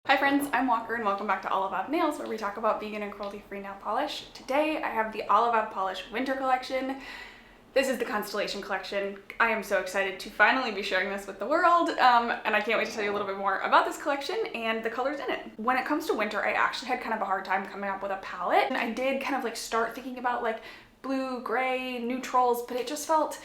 Hi friends, I'm Walker and welcome back to Olive Ave Nails, where we talk about vegan and cruelty-free nail polish. Today I have the Olive Ave Polish winter collection. This is the Constellation collection. I am so excited to finally be sharing this with the world, and I can't wait to tell you a little bit more about this collection and the colors in it. When it comes to winter, I actually had kind of a hard time coming up with a palette, and I did kind of like start thinking about like blue, gray, neutrals, but it just felt,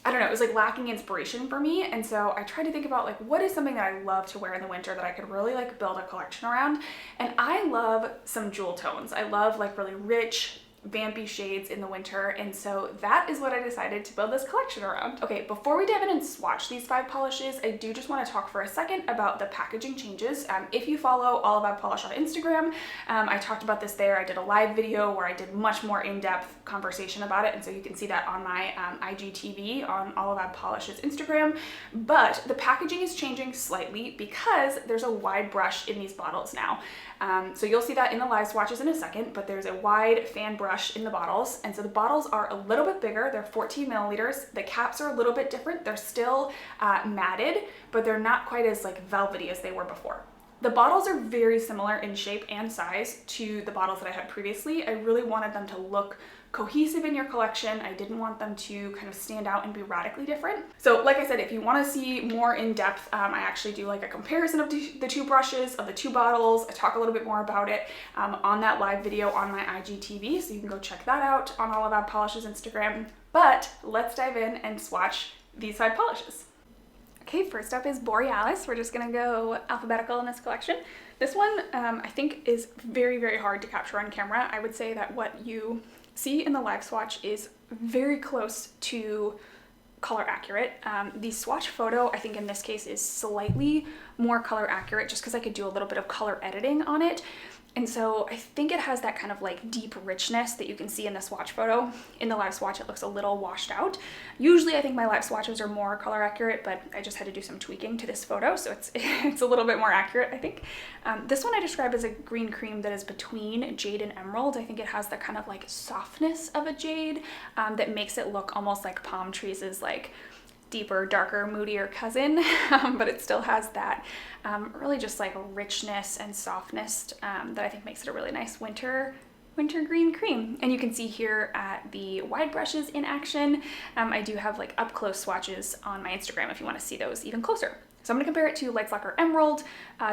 I don't know, it was like lacking inspiration for me. And so I tried to think about like, what is something that I love to wear in the winter that I could really like build a collection around? And I love some jewel tones. I love like really rich, vampy shades in the winter, and so that is what I decided to build this collection around. Okay, before we dive in and swatch these 5 polishes, I do just want to talk for a second about the packaging changes. If you follow Olive Ave Polish on Instagram, I talked about this there. I did a live video where I did much more in-depth conversation about it, and so you can see that on my IGTV on Olive Ave Polish's Instagram. But the packaging is changing slightly because there's a wide brush in these bottles now. So you'll see that in the live swatches in a second, but there's a wide fan brush in the bottles. And so the bottles are a little bit bigger. They're 14 milliliters. The caps are a little bit different. They're still matted, but they're not quite as like velvety as they were before. The bottles are very similar in shape and size to the bottles that I had previously. I really wanted them to look cohesive in your collection. I didn't want them to kind of stand out and be radically different. So like I said, if you want to see more in depth, I actually do like a comparison of the 2 brushes, of the 2 bottles. I talk a little bit more about it on that live video on my IGTV, so you can go check that out on Olive Ave Polish's Instagram. But let's dive in and swatch these 5 polishes. Okay, first up is Borealis. We're just gonna go alphabetical in this collection. This one I think is very, very hard to capture on camera. I would say that what you see in the live swatch is very close to color accurate. The swatch photo, I think in this case, is slightly more color accurate just because I could do a little bit of color editing on it. And so I think it has that kind of like deep richness that you can see in the swatch photo. In the live swatch, it looks a little washed out. Usually I think my live swatches are more color accurate, but I just had to do some tweaking to this photo, so it's a little bit more accurate, I think. This one I describe as a green cream that is between jade and emerald. I think it has the kind of like softness of a jade that makes it look almost like palm trees' like deeper, darker, moodier cousin, but it still has that really just like richness and softness that I think makes it a really nice winter green cream. And you can see here the wide brushes in action. I do have like up close swatches on my Instagram if you want to see those even closer. So I'm going to compare it to Lights Lacquer Emerald,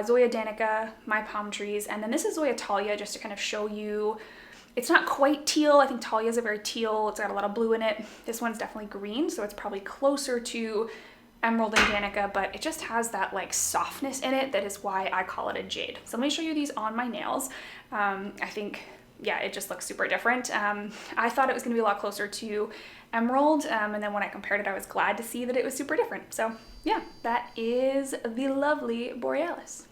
Zoya Danica, My Palm Trees, and then this is Zoya Talia, just to kind of show you. It's not quite teal. I think Talia is a very teal. It's got a lot of blue in it. This one's definitely green, so it's probably closer to Emerald and Danica, but it just has that like softness in it that is why I call it a jade. So let me show you these on my nails. I think, yeah, it just looks super different. I thought it was gonna be a lot closer to Emerald, and then when I compared it, I was glad to see that it was super different. So yeah, that is the lovely Borealis.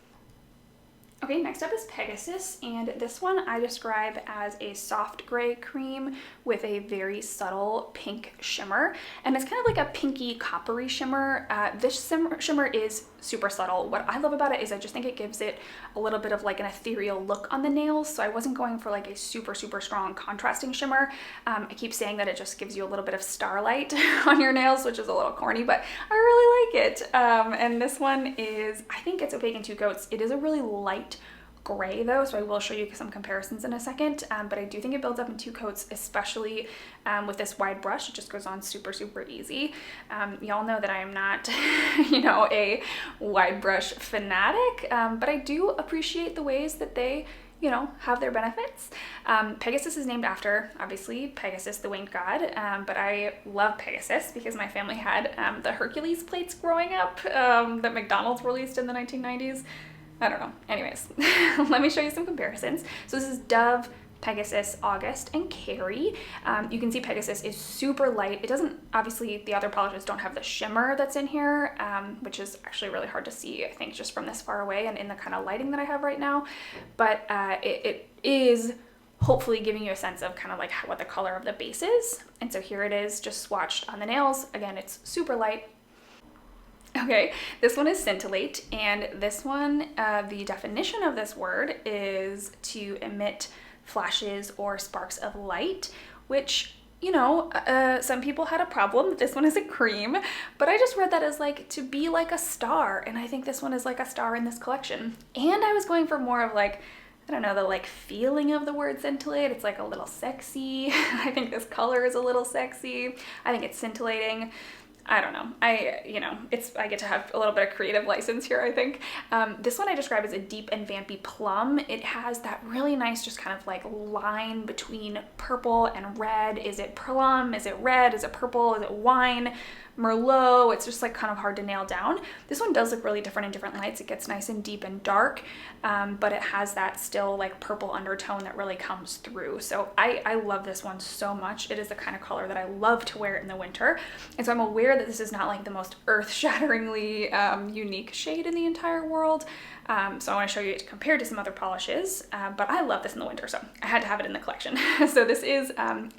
Okay, next up is Pegasus, and this one I describe as a soft gray cream with a very subtle pink shimmer, and it's kind of like a pinky coppery shimmer. This shimmer is super subtle. What I love about it is I just think it gives it a little bit of like an ethereal look on the nails, so I wasn't going for like a super strong contrasting shimmer. I keep saying that it just gives you a little bit of starlight on your nails, which is a little corny, but I really like it. And this one is, I think it's opaque in 2 coats. It is a really light gray though, so I will show you some comparisons in a second, but I do think it builds up in 2 coats, especially with this wide brush. It just goes on super easy. Y'all know that I am not you know, a wide brush fanatic, but I do appreciate the ways that they, you know, have their benefits. Pegasus is named after, obviously, Pegasus, the winged god, but I love Pegasus because my family had the Hercules plates growing up that McDonald's released in the 1990s. I don't know. Anyways, let me show you some comparisons. So this is Dove, Pegasus, August, and CAREY. You can see Pegasus is super light. It doesn't, obviously the other polishes don't have the shimmer that's in here, which is actually really hard to see, I think, just from this far away and in the kind of lighting that I have right now. But it is hopefully giving you a sense of kind of like what the color of the base is. And so here it is just swatched on the nails. Again, it's super light. Okay, this one is Scintillate, and this one, the definition of this word is to emit flashes or sparks of light, which you know, some people had a problem. This one is a cream, but I just read that as like to be like a star, and I think this one is like a star in this collection. And I was going for more of like, I don't know, the like feeling of the word scintillate. It's like a little sexy. I think this color is a little sexy. I think it's scintillating. I don't know. I get to have a little bit of creative license here, I think. This one I describe as a deep and vampy plum. It has that really nice just kind of like line between purple and red. Is it plum? Is it red? Is it purple? Is it wine? Merlot? It's just like kind of hard to nail down. This one does look really different in different lights. It gets nice and deep and dark, but it has that still like purple undertone that really comes through. So I love this one so much. It is the kind of color that I love to wear in the winter. And so I'm aware that this is not like the most earth-shatteringly unique shade in the entire world. So I want to show you it compared to some other polishes, but I love this in the winter, so I had to have it in the collection. So this is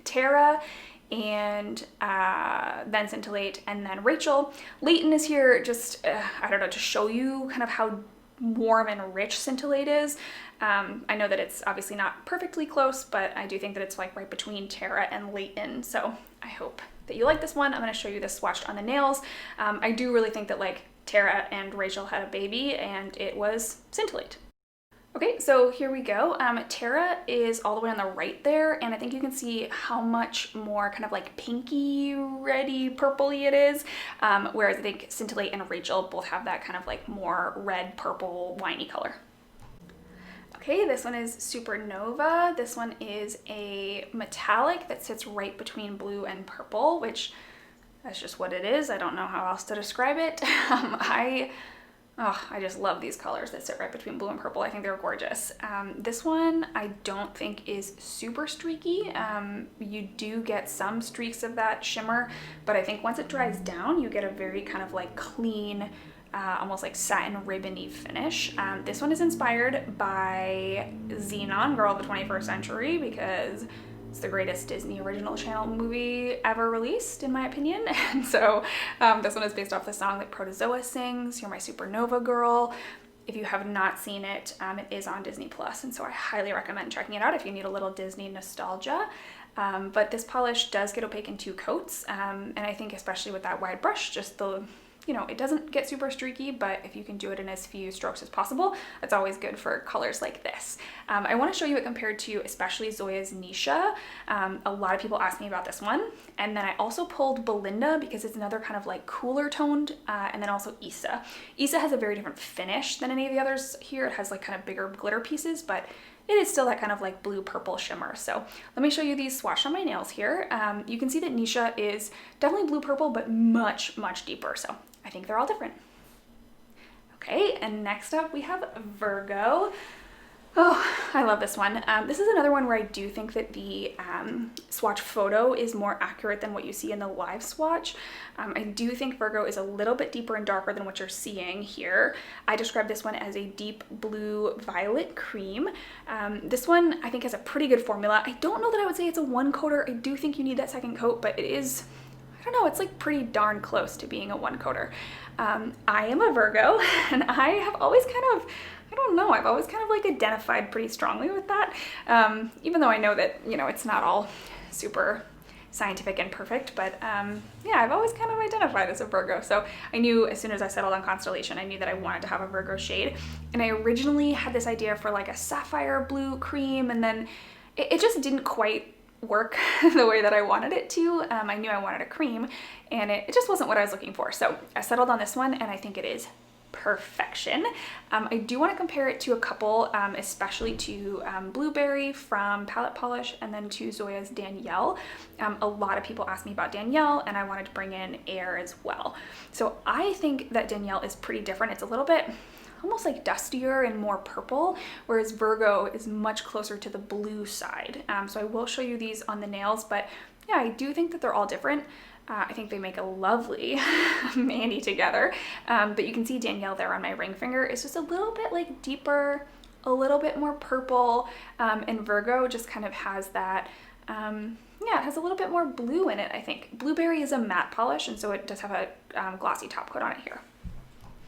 Tara, and then Scintillate, and then RACHAEL. LEIGHTON is here just, I don't know, to show you kind of how warm and rich Scintillate is. I know that it's obviously not perfectly close, but I do think that it's like right between Tara and LEIGHTON, so I hope that you like this one. I'm going to show you this swatched on the nails. I do really think that like Tara and RACHAEL had a baby, and it was Scintillate. Okay, so here we go. Tara is all the way on the right there, and I think you can see how much more kind of like pinky, reddy, purpley it is, whereas I think Scintillate and RACHAEL both have that kind of like more red, purple, winey color. Okay, this one is Supernova. This one is a metallic that sits right between blue and purple, which that's just what it is. I don't know how else to describe it. I just love these colors that sit right between blue and purple. I think they're gorgeous. This one I don't think is super streaky. You do get some streaks of that shimmer, but I think once it dries down, you get a very kind of like clean, almost like satin ribbony finish. This one is inspired by Xenon, Girl of the 21st Century, because it's the greatest Disney original channel movie ever released, in my opinion. And so this one is based off the song that Protozoa sings, You're My Supernova Girl. If you have not seen it, it is on Disney Plus, and so I highly recommend checking it out if you need a little Disney nostalgia. But this polish does get opaque in 2 coats, and I think especially with that wide brush, just the, you know, it doesn't get super streaky, but if you can do it in as few strokes as possible, that's always good for colors like this. I want to show you it compared to especially Zoya's NISHA. A lot of people ask me about this one. And then I also pulled Belinda because it's another kind of like cooler toned, and then also Issa. Issa has a very different finish than any of the others here. It has like kind of bigger glitter pieces, but it is still that kind of like blue purple shimmer. So let me show you these swatched on my nails here. You can see that NISHA is definitely blue purple, but much, much deeper. So I think they're all different. Okay, and next up we have Virgo. Oh, I love this one. This is another one where I do think that the swatch photo is more accurate than what you see in the live swatch. I do think Virgo is a little bit deeper and darker than what you're seeing here. I describe this one as a deep blue violet cream. This one I think has a pretty good formula. I don't know that I would say it's a 1-coater. I do think you need that second coat, but it is, I don't know, it's like pretty darn close to being a 1-coater. I am a Virgo, and I have always kind of, I don't know, I've always kind of like identified pretty strongly with that, even though I know that, you know, it's not all super scientific and perfect, but yeah, I've always kind of identified as a Virgo. So I knew as soon as I settled on Constellation, I knew that I wanted to have a Virgo shade. And I originally had this idea for like a sapphire blue cream, and then it just didn't quite work the way that I wanted it to. I knew I wanted a cream, and it just wasn't what I was looking for. So I settled on this one, and I think it is perfection. I do want to compare it to a couple, especially to Blueberry from Palette Polish, and then to Zoya's Danielle. A lot of people ask me about Danielle, and I wanted to bring in AIRE as well. So I think that Danielle is pretty different. It's a little bit almost like dustier and more purple, whereas Virgo is much closer to the blue side. So I will show you these on the nails, but yeah, I do think that they're all different. I think they make a lovely mani together, but you can see Danielle there on my ring finger is just a little bit like deeper, a little bit more purple, and Virgo just kind of has that, yeah, it has a little bit more blue in it, I think. Blueberry is a matte polish, and so it does have a glossy top coat on it here.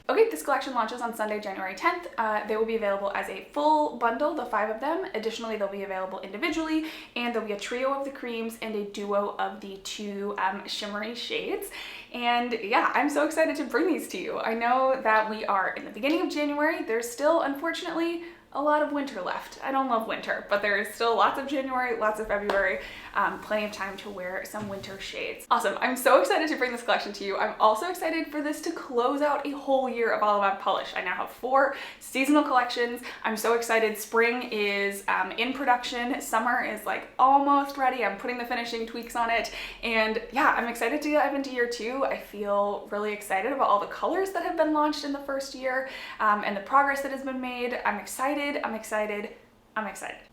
Okay, this collection launches on Sunday, January 10th. They will be available as a full bundle, the 5 of them. Additionally, they'll be available individually, and there'll be a trio of the creams and a duo of the 2 shimmery shades. And yeah, I'm so excited to bring these to you. I know that we are in the beginning of January. There's still, unfortunately, a lot of winter left. I don't love winter, but there is still lots of January, lots of February, plenty of time to wear some winter shades. Awesome, I'm so excited to bring this collection to you. I'm also excited for this to close out a whole year of Olive Ave Polish. I now have 4 seasonal collections. I'm so excited. Spring is in production. Summer is like almost ready. I'm putting the finishing tweaks on it. And yeah, I'm excited to dive into year 2. I feel really excited about all the colors that have been launched in the first year and the progress that has been made. I'm excited. I'm excited.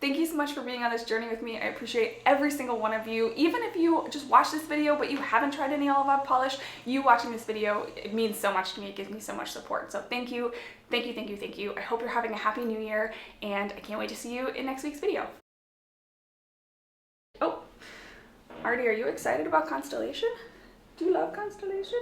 Thank you so much for being on this journey with me. I appreciate every single one of you. Even if you just watch this video but you haven't tried any Olive Ave Polish, you watching this video, it means so much to me. It gives me so much support. So thank you. I hope you're having a happy new year, and I can't wait to see you in next week's video. Oh, Artie, are you excited about Constellation? Do you love Constellation?